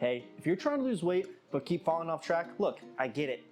Hey, if you're trying to lose weight but keep falling off track, look, I get it.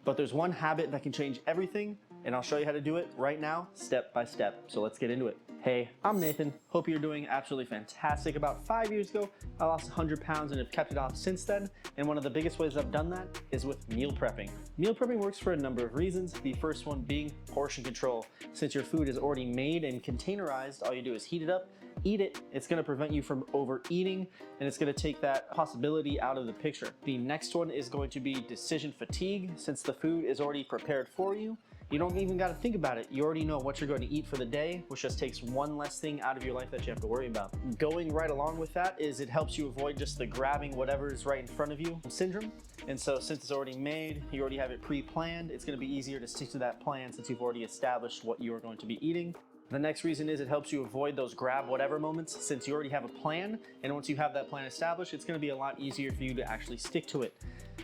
But there's one habit that can change everything, and I'll show you how to do it right now, step by step. So let's get into it. Hey, I'm Nathan. Hope you're doing absolutely fantastic. About 5 years ago, I lost 100 pounds and have kept it off since then. And one of the biggest ways I've done that is with meal prepping. Meal prepping works for a number of reasons. The first one being portion control. Since your food is already made and containerized, all you do is heat it up, eat it. It's gonna prevent you from overeating, and it's gonna take that possibility out of the picture. The next one is going to be decision fatigue. Since the food is already prepared for you, you don't even got to think about it. You already know what you're going to eat for the day, which just takes one less thing out of your life that you have to worry about. Going right along with that is it helps you avoid just the grabbing whatever is right in front of you syndrome. And so since it's already made, you already have it pre-planned, it's going to be easier to stick to that plan since you've already established what you are going to be eating. The next reason is it helps you avoid those grab whatever moments since you already have a plan. And once you have that plan established, it's going to be a lot easier for you to actually stick to it.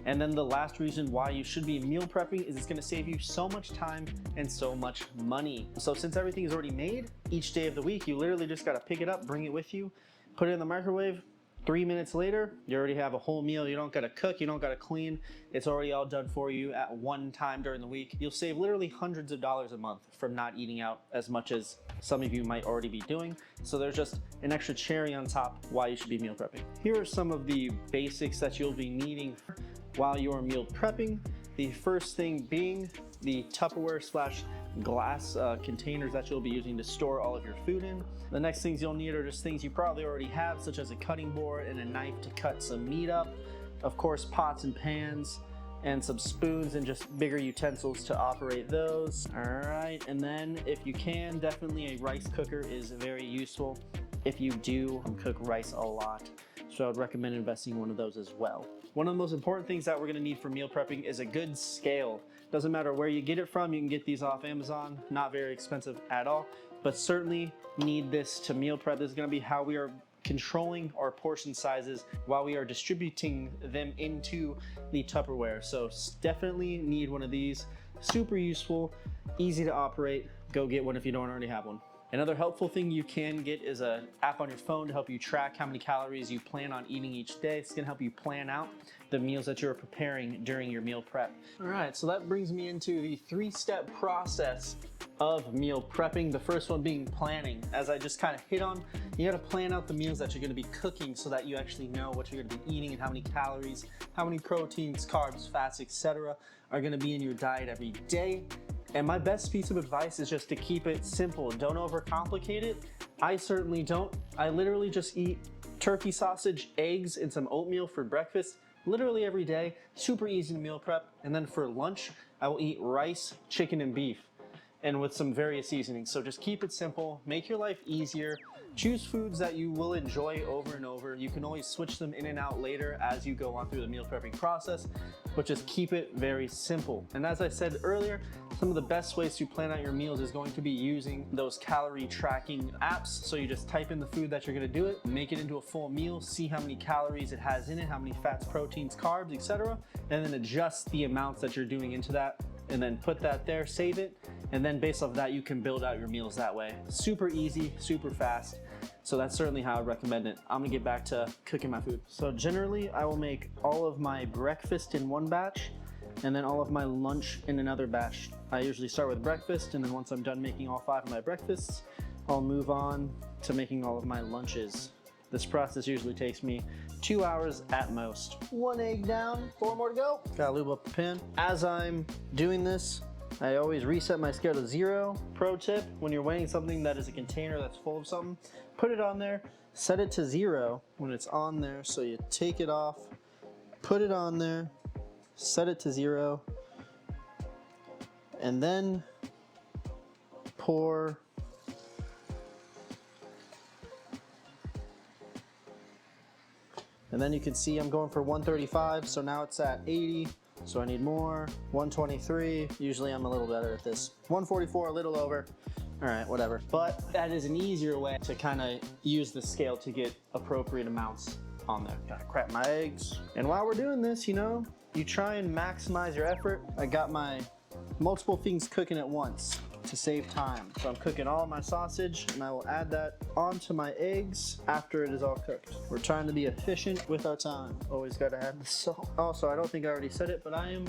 And then the last reason why you should be meal prepping is it's going to save you so much time and so much money. So since everything is already made, each day of the week, you literally just got to pick it up, bring it with you, put it in the microwave. 3 minutes later, you already have a whole meal. You don't gotta cook, you don't gotta clean. It's already all done for you at one time during the week. You'll save literally hundreds of dollars a month from not eating out as much as some of you might already be doing. So there's just an extra cherry on top why you should be meal prepping. Here are some of the basics that you'll be needing while you're meal prepping. The first thing being the Tupperware / glass containers that you'll be using to store all of your food in. The next things you'll need are just things you probably already have, such as a cutting board and a knife to cut some meat up. Of course, pots and pans and some spoons and just bigger utensils to operate those. All right, and then if you can, definitely a rice cooker is very useful if you do cook rice a lot. So I would recommend investing in one of those as well. One of the most important things that we're gonna need for meal prepping is a good scale. Doesn't matter where you get it from, you can get these off Amazon, not very expensive at all, but certainly need this to meal prep. This is gonna be how we are controlling our portion sizes while we are distributing them into the Tupperware. So definitely need one of these. Super useful, easy to operate. Go get one if you don't already have one. Another helpful thing you can get is an app on your phone to help you track how many calories you plan on eating each day. It's gonna help you plan out the meals that you're preparing during your meal prep. All right, so that brings me into the 3-step process of meal prepping. The first one being planning. As I just kind of hit on, you gotta plan out the meals that you're gonna be cooking so that you actually know what you're gonna be eating and how many calories, how many proteins, carbs, fats, etc. are gonna be in your diet every day. And my best piece of advice is just to keep it simple. Don't overcomplicate it. I certainly don't. I literally just eat turkey sausage, eggs, and some oatmeal for breakfast literally every day. Super easy to meal prep. And then for lunch, I will eat rice, chicken, and beef, and with some various seasonings. So just keep it simple, make your life easier. Choose foods that you will enjoy over and over. You can always switch them in and out later as you go on through the meal prepping process, but just keep it very simple. And as I said earlier, some of the best ways to plan out your meals is going to be using those calorie tracking apps. So you just type in the food that you're gonna do it, make it into a full meal, see how many calories it has in it, how many fats, proteins, carbs, etc. And then adjust the amounts that you're doing into that, and then put that there, save it, and then based off that, you can build out your meals that way. Super easy, super fast. So that's certainly how I recommend it. I'm gonna get back to cooking my food. So generally, I will make all of my breakfast in one batch, and then all of my lunch in another batch. I usually start with breakfast, and then once I'm done making all 5 of my breakfasts, I'll move on to making all of my lunches. This process usually takes me 2 hours at most. 1 egg down, 4 more to go. Gotta lube up the pan. As I'm doing this, I always reset my scale to 0. Pro tip, when you're weighing something that is a container that's full of something, put it on there, set it to 0 when it's on there. So you take it off, put it on there, set it to 0, and then pour and then you can see I'm going for 135, so now it's at 80, so I need more. 123, usually I'm a little better at this. 144, a little over. All right, whatever. But that is an easier way to kind of use the scale to get appropriate amounts on there. Gotta crack my eggs. And while we're doing this, you try and maximize your effort. I got my multiple things cooking at once. to save time. So I'm cooking all my sausage and I will add that onto my eggs after it is all cooked. We're trying to be efficient with our time. Always gotta add the salt. Also, I don't think I already said it, but I am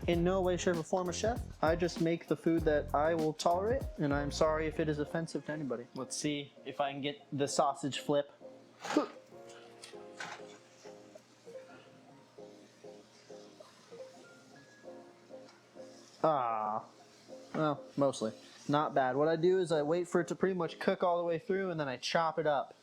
in no way, shape, or form a chef. I just make the food that I will tolerate, and I'm sorry if it is offensive to anybody. Let's see if I can get the sausage flip. Well, mostly. Not bad. What I do is I wait for it to pretty much cook all the way through, and then I chop it up,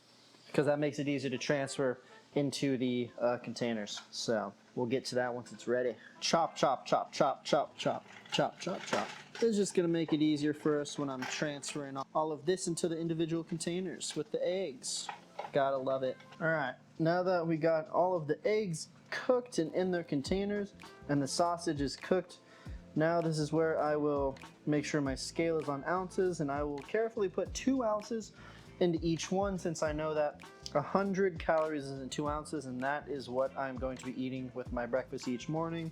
because that makes it easier to transfer into the containers. So we'll get to that once it's ready. Chop, chop, chop, chop, chop, chop, chop, chop, chop. It's just gonna make it easier for us when I'm transferring all of this into the individual containers with the eggs. Gotta love it. All right, now that we got all of the eggs cooked and in their containers, and the sausage is cooked, now this is where I will make sure my scale is on ounces, and I will carefully put 2 ounces into each one, since I know that 100 calories is in 2 ounces, and that is what I'm going to be eating with my breakfast each morning.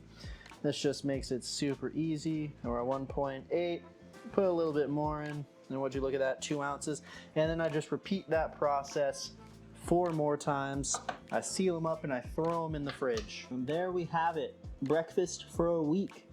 This just makes it super easy. We're at 1.8, put a little bit more in, and would you look at that, 2 ounces. And then I just repeat that process 4 more times. I seal them up and I throw them in the fridge. And there we have it, breakfast for a week.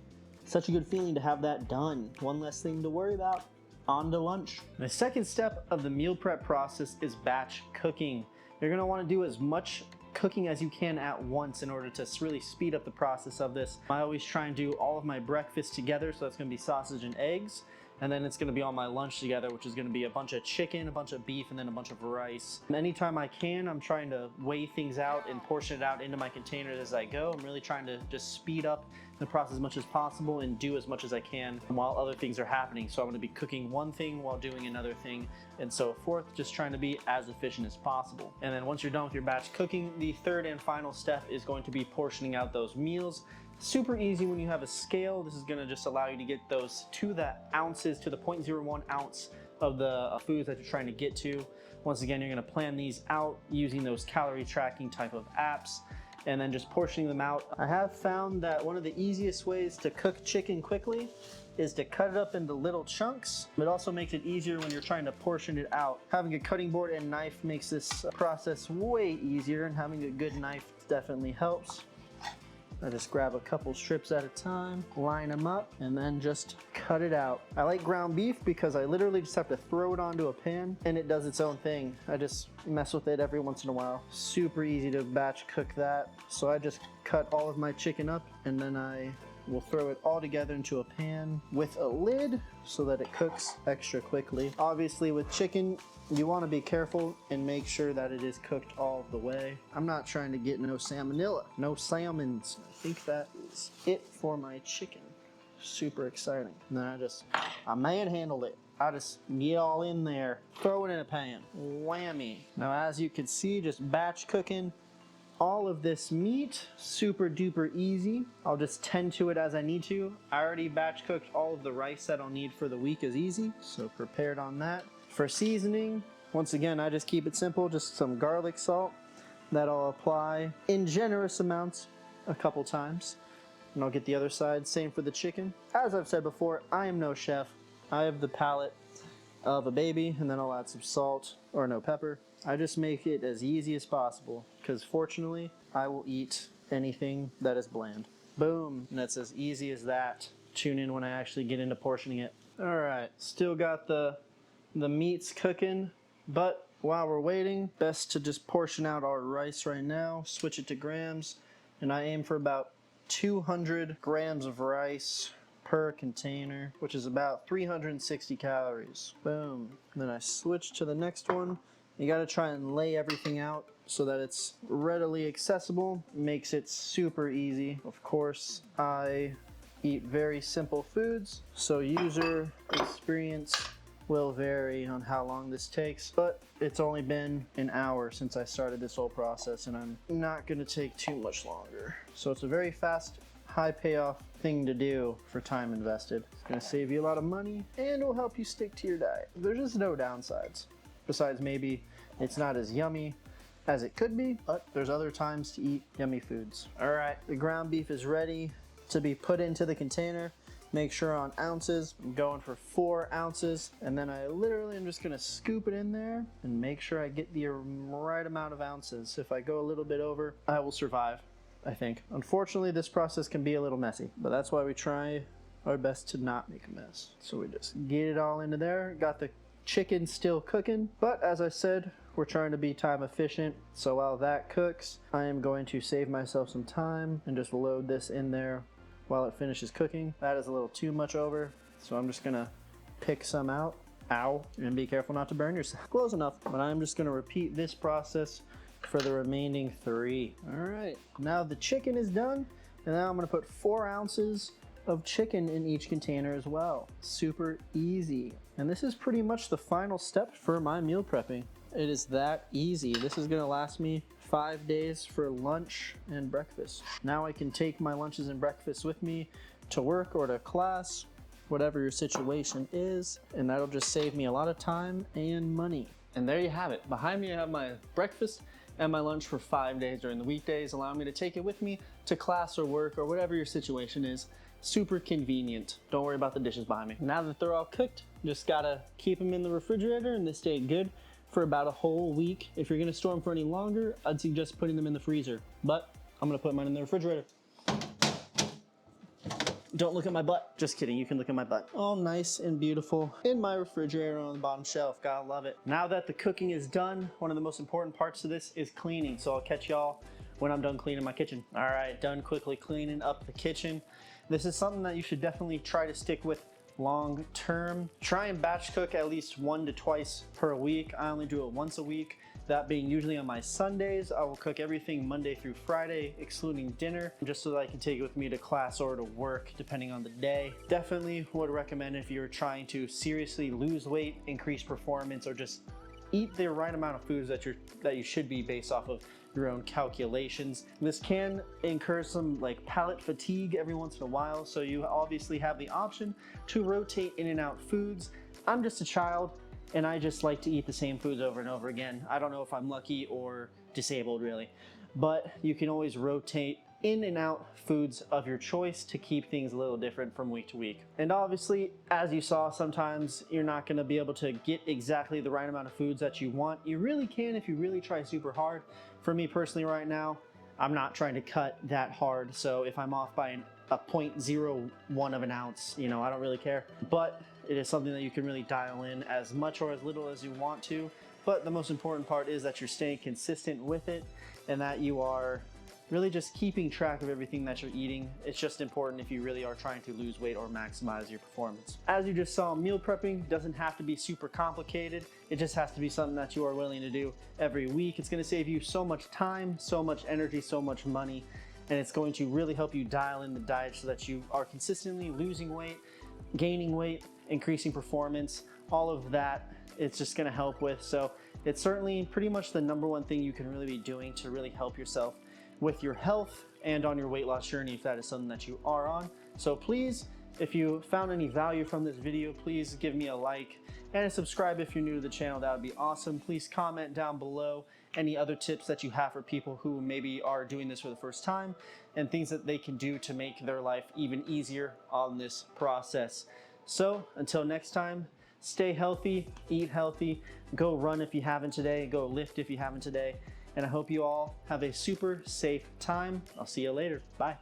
Such a good feeling to have that done. One less thing to worry about. On to lunch. The second step of the meal prep process is batch cooking. You're gonna wanna do as much cooking as you can at once in order to really speed up the process of this. I always try and do all of my breakfast together, so that's gonna be sausage and eggs. And then it's gonna be all my lunch together, which is gonna be a bunch of chicken, a bunch of beef, and then a bunch of rice. And anytime I can, I'm trying to weigh things out and portion it out into my containers as I go. I'm really trying to just speed up the process as much as possible and do as much as I can while other things are happening. So I'm gonna be cooking one thing while doing another thing and so forth, just trying to be as efficient as possible. And then once you're done with your batch cooking, the third and final step is going to be portioning out those meals. Super easy when you have a scale. This is gonna just allow you to get those to the ounces, to the 0.01 ounce of the foods that you're trying to get to. Once again, you're gonna plan these out using those calorie tracking type of apps and then just portioning them out. I have found that one of the easiest ways to cook chicken quickly is to cut it up into little chunks. It also makes it easier when you're trying to portion it out. Having a cutting board and knife makes this process way easier, and having a good knife definitely helps. I just grab a couple strips at a time, line them up, and then just cut it out. I like ground beef because I literally just have to throw it onto a pan and it does its own thing. I just mess with it every once in a while. Super easy to batch cook that. So I just cut all of my chicken up and then I will throw it all together into a pan with a lid so that it cooks extra quickly. Obviously with chicken, you want to be careful and make sure that it is cooked all the way. I'm not trying to get no salmonella, no salmons. I think that is it for my chicken. Super exciting. And then I manhandled it. I just get all in there, throw it in a pan, whammy. Now as you can see, just batch cooking all of this meat, super duper easy. I'll just tend to it as I need to. I already batch cooked all of the rice that I'll need for the week is easy, so prepared on that. For seasoning, once again, I just keep it simple, just some garlic salt that I'll apply in generous amounts a couple times. And I'll get the other side, same for the chicken. As I've said before, I am no chef. I have the palate of a baby, and then I'll add some salt or no pepper. I just make it as easy as possible because fortunately, I will eat anything that is bland. Boom, and that's as easy as that. Tune in when I actually get into portioning it. All right, still got the meats cooking, but while we're waiting, best to just portion out our rice right now, switch it to grams, and I aim for about 200 grams of rice per container, which is about 360 calories. Boom. And then I switch to the next one. You gotta try and lay everything out so that it's readily accessible. Makes it super easy. Of course, I eat very simple foods, so user experience will vary on how long this takes, but it's only been an hour since I started this whole process and I'm not gonna take too much longer. So it's a very fast, high payoff thing to do for time invested. It's gonna save you a lot of money and will help you stick to your diet. There's just no downsides. Besides maybe it's not as yummy as it could be, but there's other times to eat yummy foods. All right, the ground beef is ready to be put into the container. make sure on ounces, I'm going for 4 ounces, and then I literally am just gonna scoop it in there and make sure I get the right amount of ounces. If I go a little bit over, I will survive, I think. Unfortunately, this process can be a little messy, but that's why we try our best to not make a mess. So we just get it all into there. Got the chicken still cooking, but as I said, we're trying to be time efficient. So while that cooks, I am going to save myself some time and just load this in there while it finishes cooking. That is a little too much over, so I'm just gonna pick some out. Ow, and be careful not to burn yourself. Close enough, but I'm just gonna repeat this process for the remaining 3. All right, now the chicken is done, and now I'm gonna put 4 ounces of chicken in each container as well. Super easy. And this is pretty much the final step for my meal prepping. It is that easy. This is gonna last me 5 days for lunch and breakfast. Now I can take my lunches and breakfasts with me to work or to class, whatever your situation is, and that'll just save me a lot of time and money. And there you have it. Behind me I have my breakfast and my lunch for 5 days during the weekdays, allowing me to take it with me to class or work or whatever your situation is. Super convenient. Don't worry about the dishes behind me. Now that they're all cooked, just gotta keep them in the refrigerator and they stay good for about a whole week. If you're gonna store them for any longer, I'd suggest putting them in the freezer, but I'm gonna put mine in the refrigerator. Don't look at my butt. Just kidding, you can look at my butt. All nice and beautiful in my refrigerator on the bottom shelf. Gotta love it. Now that the cooking is done, one of the most important parts of this is cleaning. So I'll catch y'all when I'm done cleaning my kitchen. All right, done quickly cleaning up the kitchen. This is something that you should definitely try to stick with long term. Try and batch cook at least 1 to twice per week. I only do it once a week. That being usually on my Sundays. I will cook everything Monday through Friday, excluding dinner, just so that I can take it with me to class or to work, depending on the day. Definitely would recommend if you're trying to seriously lose weight, increase performance, or just eat the right amount of foods that you should be based off of your own calculations. This can incur some like palate fatigue every once in a while, so you obviously have the option to rotate in and out foods. I'm just a child and I just like to eat the same foods over and over again. I don't know if I'm lucky or disabled really, but you can always rotate in and out foods of your choice to keep things a little different from week to week. And obviously, as you saw, sometimes you're not gonna be able to get exactly the right amount of foods that you want. You really can if you really try super hard. For me personally right now, I'm not trying to cut that hard. So if I'm off by a 0.01 of an ounce, you know, I don't really care. But it is something that you can really dial in as much or as little as you want to. But the most important part is that you're staying consistent with it and that you are really just keeping track of everything that you're eating. It's just important if you really are trying to lose weight or maximize your performance. As you just saw, meal prepping doesn't have to be super complicated. It just has to be something that you are willing to do every week. It's gonna save you so much time, so much energy, so much money, and it's going to really help you dial in the diet so that you are consistently losing weight, gaining weight, increasing performance, all of that it's just gonna help with. So it's certainly pretty much the #1 thing you can really be doing to really help yourself with your health and on your weight loss journey if that is something that you are on. So please, if you found any value from this video, please give me a like and a subscribe if you're new to the channel. That would be awesome. Please comment down below any other tips that you have for people who maybe are doing this for the first time and things that they can do to make their life even easier on this process. So until next time, stay healthy, eat healthy, go run if you haven't today, go lift if you haven't today. And I hope you all have a super safe time. I'll see you later. Bye.